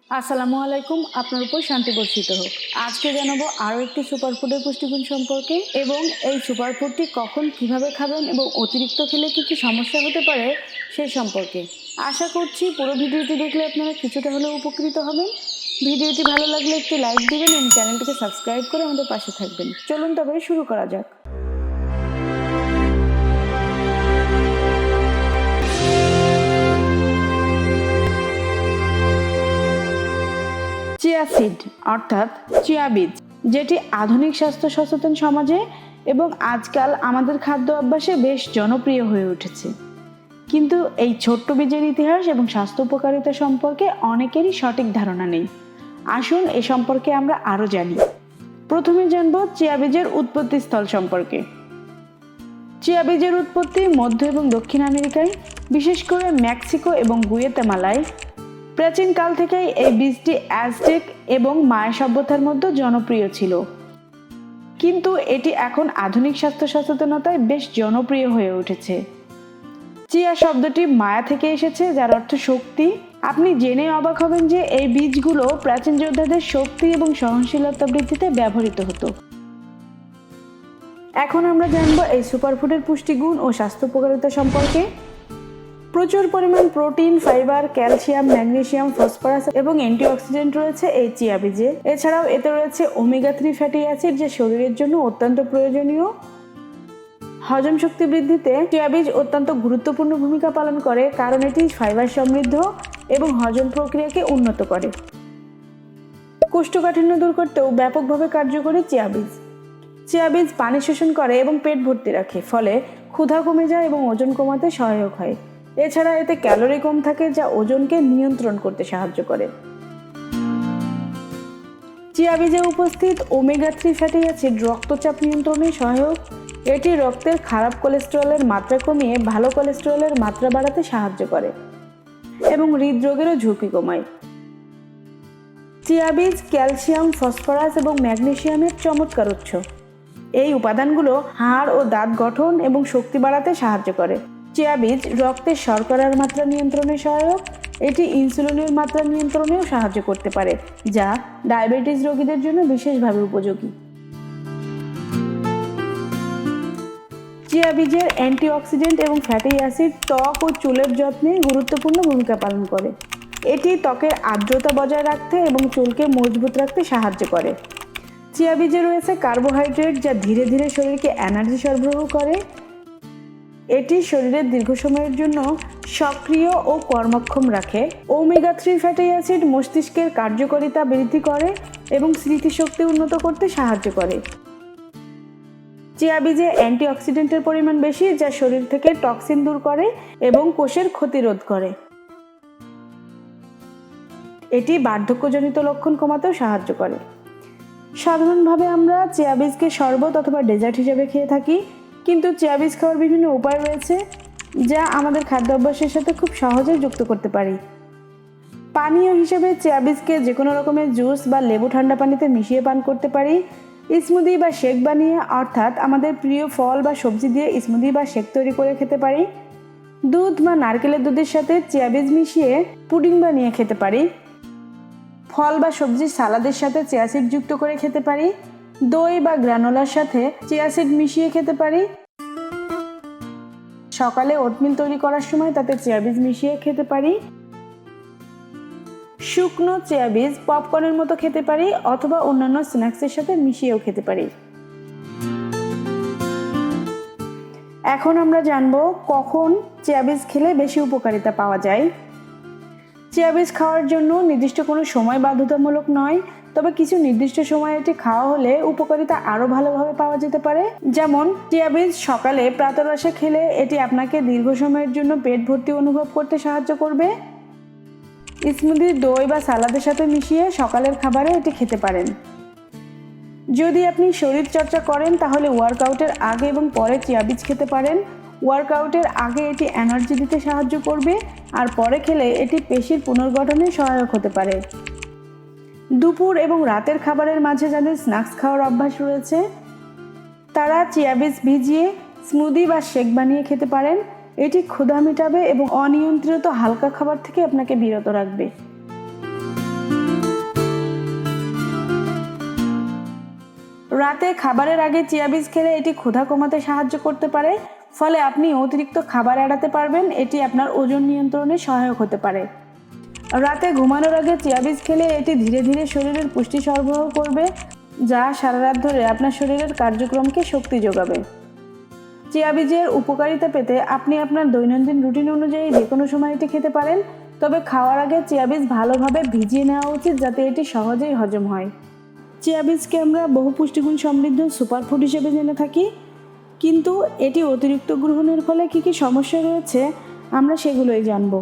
আসসালামু আলাইকুম, আপনার উপর শান্তি বর্ষিত হোক। আজকে জানাবো আরও একটি সুপারফুডের পুষ্টিগুণ সম্পর্কে এবং এই সুপারফুডটি কখন কিভাবে খাবেন এবং অতিরিক্ত খেলে কী কী সমস্যা হতে পারে সেই সম্পর্কে। আশা করছি পুরো ভিডিওটি দেখলে আপনারা কিছুটা হলেও উপকৃত হবেন। ভিডিওটি ভালো লাগলে একটি লাইক দিবেন এবং চ্যানেলটিকে সাবস্ক্রাইব করে আমাদের পাশে থাকবেন। চলুন তবে শুরু করা যাক। চিয়া সিড অর্থাৎ চিয়া বীজ, যেটি আধুনিক স্বাস্থ্য সচেতন সমাজে এবং আজকাল আমাদের খাদ্য অভ্যাসে বেশ জনপ্রিয় হয়ে উঠেছে। কিন্তু এই ছোট্ট বীজের ইতিহাস এবং স্বাস্থ্য উপকারিতা সম্পর্কে অনেকেরই সঠিক ধারণা নেই। আসুন এ সম্পর্কে আমরা আরও জানি। প্রথমে জানব চিয়া বীজের উৎপত্তি স্থল সম্পর্কে। চিয়া বীজের উৎপত্তি মধ্য এবং দক্ষিণ আমেরিকায়, বিশেষ করে মেক্সিকো এবং গুয়েতেমালায়। প্রাচীনকাল থেকেই এই বীজটি অ্যাজটেক এবং মায়া সভ্যতার মধ্যে জনপ্রিয় ছিল, কিন্তু এটি এখন আধুনিক স্বাস্থ্য সচেতনতায় বেশ জনপ্রিয় হয়ে উঠেছে। চিয়া শব্দটি মায়া থেকে এসেছে, যার অর্থ শক্তি। আপনি জেনে অবাক হবেন যে এই বীজগুলো প্রাচীন যোদ্ধাদের শক্তি এবং সহনশীলতা বৃদ্ধিতে ব্যবহৃত হতো। এখন আমরা জানব এই সুপারফুডের পুষ্টিগুণ ও স্বাস্থ্য উপকারিতা সম্পর্কে। প্রচুর পরিমাণ protein, fibre, calcium, magnesium, phosphorus এবং অ্যান্টিঅক্সিডেন্ট রয়েছে এই চিয়া বীজে। এছাড়াও এতে রয়েছে ওমেগা 3 ফ্যাটি অ্যাসিড, যা শরীরের জন্য অত্যন্ত প্রয়োজনীয়। হজম শক্তি বৃদ্ধিতে চিয়া বীজ অত্যন্ত গুরুত্বপূর্ণ ভূমিকা পালন করে, কারণ এটি ফাইবার সমৃদ্ধ এবং হজম প্রক্রিয়াকে উন্নত করে। কোষ্ঠকাঠিন্য দূর করতেও ব্যাপকভাবে কার্যকরী চিয়া বীজ। চিয়া বীজ পানি শোষণ করে এবং পেট ভর্তি রাখে, ফলে ক্ষুধা কমে যায় এবং ওজন কমাতে সহায়ক হয়। এছাড়া এতে ক্যালোরি কম থাকে, যা ওজনকে নিয়ন্ত্রণ করতে সাহায্য করে। চিয়া বীজে উপস্থিত ওমেগা 3 ফ্যাটি অ্যাসিড রক্তচাপ নিয়ন্ত্রণে সহায়ক। এটি রক্তের খারাপ কোলেস্টেরলের মাত্রা কমিয়ে ভালো কোলেস্টেরলের মাত্রা বাড়াতে সাহায্য করে এবং হৃদরোগেরও ঝুঁকি কমায়। চিয়া বীজ ক্যালসিয়াম, ফসফরাস এবং ম্যাগনেসিয়ামের চমৎকার উৎস। এই উপাদানগুলো হাড় ও দাঁত গঠন এবং শক্তি বাড়াতে সাহায্য করে। চিয়া বীজ রক্তের শর্করার মাত্রা নিয়ন্ত্রণে সহায়ক। এটি ইনসুলিনের মাত্রা নিয়ন্ত্রণেও সাহায্য করতে পারে, যা ডায়াবেটিস রোগীদের জন্য বিশেষভাবে উপযোগী। চিয়া বীজের অ্যান্টিঅক্সিডেন্ট এবং ফ্যাটি অ্যাসিড ত্বক ও চুলের যত্নে গুরুত্বপূর্ণ ভূমিকা পালন করে। এটি ত্বকের আর্দ্রতা বজায় রাখতে এবং চুলকে মজবুত রাখতে সাহায্য করে। চিয়া বীজে রয়েছে কার্বোহাইড্রেট, যা ধীরে ধীরে শরীরকে এনার্জি সরবরাহ করে। এটি শরীরের দীর্ঘ সময়ের জন্য সক্রিয় ও কর্মক্ষম রাখে। ওমেগা 3 ফ্যাটি অ্যাসিড মস্তিষ্কের কার্যকারিতা বৃদ্ধি করে এবং স্মৃতিশক্তি উন্নত করতে সাহায্য করে। চিয়া বীজে অ্যান্টিঅক্সিডেন্টের পরিমাণ বেশি, যা শরীর থেকে টক্সিন দূর করে এবং কোষের ক্ষতি রোধ করে। এটি বার্ধক্যজনিত লক্ষণ কমাতেও সাহায্য করে। সাধারণভাবে আমরা চিয়া বীজকে শরবত অথবা ডেজার্ট হিসেবে খেয়ে থাকি, কিন্তু চিয়া বীজ খাওয়ার বিভিন্ন উপায় রয়েছে, যা আমাদের খাদ্যাভ্যাসের সাথে খুব সহজেই যুক্ত করতে পারি। পানীয় হিসেবে চিয়া বীজকে যে কোনো রকমের জুস বা লেবু ঠান্ডা পানিতে মিশিয়ে পান করতে পারি। স্মুদি বা শেক বানিয়ে, অর্থাৎ আমাদের প্রিয় ফল বা সবজি দিয়ে স্মুদি বা শেক তৈরি করে খেতে পারি। দুধ বা নারকেলের দুধের সাথে চিয়া বীজ মিশিয়ে পুডিং বানিয়ে খেতে পারি। ফল বা সবজির সালাদের সাথে চিয়া সিড যুক্ত করে খেতে পারি। দই বা গ্রানোলার সাথে চিয়া সিড মিশিয়ে খেতে পারি। সকালে ওটমিল তৈরি করার সময় তাতে চিয়া বীজ মিশিয়ে খেতে পারি। শুকনো চিয়া বীজ পপকর্নের মতো খেতে পারি অথবা অন্যান্য স্ন্যাক্সের সাথে মিশিয়েও খেতে পারি। এখন আমরা জানবো কখন চিয়া বীজ খেলে বেশি উপকারিতা পাওয়া যায়। চিয়া বীজ খাওয়ার জন্য নির্দিষ্ট কোনো সময় বাধ্যতামূলক নয়, তবে কিছু নির্দিষ্ট সময়ে এটি খাওয়া হলে উপকারিতা আরও ভালোভাবে পাওয়া যেতে পারে। যেমন চিয়া বীজ সকালে প্রাতরাশে খেলে এটি আপনাকে দীর্ঘ সময়ের জন্য পেট ভর্তি অনুভব করতে সাহায্য করবে। স্মুদি, দই বা সালাদের সাথে মিশিয়ে সকালের খাবারে এটি খেতে পারেন। যদি আপনি শরীর চর্চা করেন তাহলে ওয়ার্কআউটের আগে এবং পরে চিয়া বীজ খেতে পারেন। ওয়ার্কআউটের আগে এটি এনার্জি দিতে সাহায্য করবে, আর পরে খেলে এটি পেশির পুনর্গঠনে সহায়ক হতে পারে। দুপুর এবং রাতের খাবারের মাঝে যাদের স্ন্যাক্স খাওয়ার অভ্যাস রয়েছে, তারা চিয়া বীজ ভিজিয়ে স্মুদি বা শেক বানিয়ে খেতে পারেন। এটি ক্ষুধা মেটাবে এবং অনিয়ন্ত্রিত হালকা খাবার থেকে আপনাকে বিরত রাখবে। রাতে খাবারের আগে চিয়া বীজ খেলে এটি ক্ষুধা কমাতে সাহায্য করতে পারে, ফলে আপনি অতিরিক্ত খাবার এড়াতে পারবেন। এটি আপনার ওজন নিয়ন্ত্রণে সহায়ক হতে পারে। রাতে ঘুমানোর আগে চিয়া বীজ খেলে এটি ধীরে ধীরে শরীরের পুষ্টি সরবরাহ করবে, যা সারা রাত ধরে আপনার শরীরের কার্যক্রমকে শক্তি যোগাবে। চিয়া বীজের উপকারিতা পেতে আপনি আপনার দৈনন্দিন রুটিন অনুযায়ী যে কোনো সময় এটি খেতে পারেন, তবে খাওয়ার আগে চিয়া বীজ ভালোভাবে ভিজিয়ে নেওয়া উচিত যাতে এটি সহজেই হজম হয়। চিয়া বীজকে আমরা বহু পুষ্টিগুণ সমৃদ্ধ সুপারফুড হিসেবে জেনে থাকি, কিন্তু এটি অতিরিক্ত গ্রহণের ফলে কী কী সমস্যা রয়েছে আমরা সেগুলোই জানব।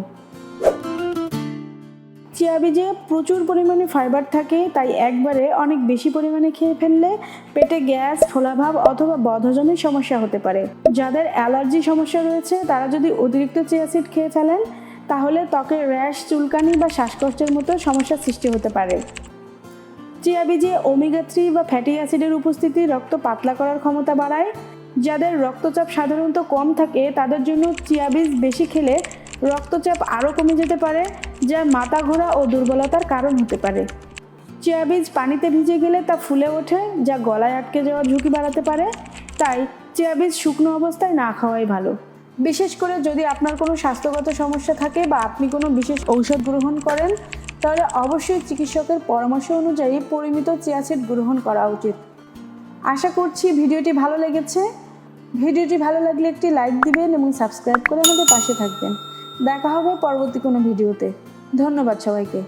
চিয়া বীজে প্রচুর পরিমাণে ফাইবার থাকে, তাই একবারে অনেক বেশি পরিমাণে খেয়ে ফেললে পেটে গ্যাস, ফোলাভাব অথবা বদহজমের সমস্যা হতে পারে। যাদের অ্যালার্জি সমস্যা রয়েছে তারা যদি অতিরিক্ত চিয়া সিড খেয়ে ফেলেন তাহলে ত্বকে র্যাশ, চুলকানি বা শ্বাসকষ্টের মতো সমস্যার সৃষ্টি হতে পারে। চিয়া বীজে ওমেগা 3 বা ফ্যাটি অ্যাসিডের উপস্থিতি রক্ত পাতলা করার ক্ষমতা বাড়ায়। যাদের রক্তচাপ সাধারণত কম থাকে তাদের জন্য চিয়া বীজ বেশি খেলে রক্তচাপ আরও কমে যেতে পারে, যা মাথা ঘোরা ও দুর্বলতার কারণ হতে পারে। চিয়া বীজ পানিতে ভিজে গেলে তা ফুলে ওঠে, যা গলায় আটকে যাওয়ার ঝুঁকি বাড়াতে পারে। তাই চিয়া বীজ শুকনো অবস্থায় না খাওয়াই ভালো। বিশেষ করে যদি আপনার কোনো স্বাস্থ্যগত সমস্যা থাকে বা আপনি কোনো বিশেষ ঔষধ গ্রহণ করেন, তাহলে অবশ্যই চিকিৎসকের পরামর্শ অনুযায়ী পরিমিত চিয়া সিড গ্রহণ করা উচিত। আশা করছি ভিডিওটি ভালো লেগেছে। ভিডিওটি ভালো লাগলে একটি লাইক দিবেন এবং সাবস্ক্রাইব করে আমাদের পাশে থাকবেন। দেখা হবে পরবর্তী কোনো ভিডিওতে। ধন্যবাদ সবাইকে।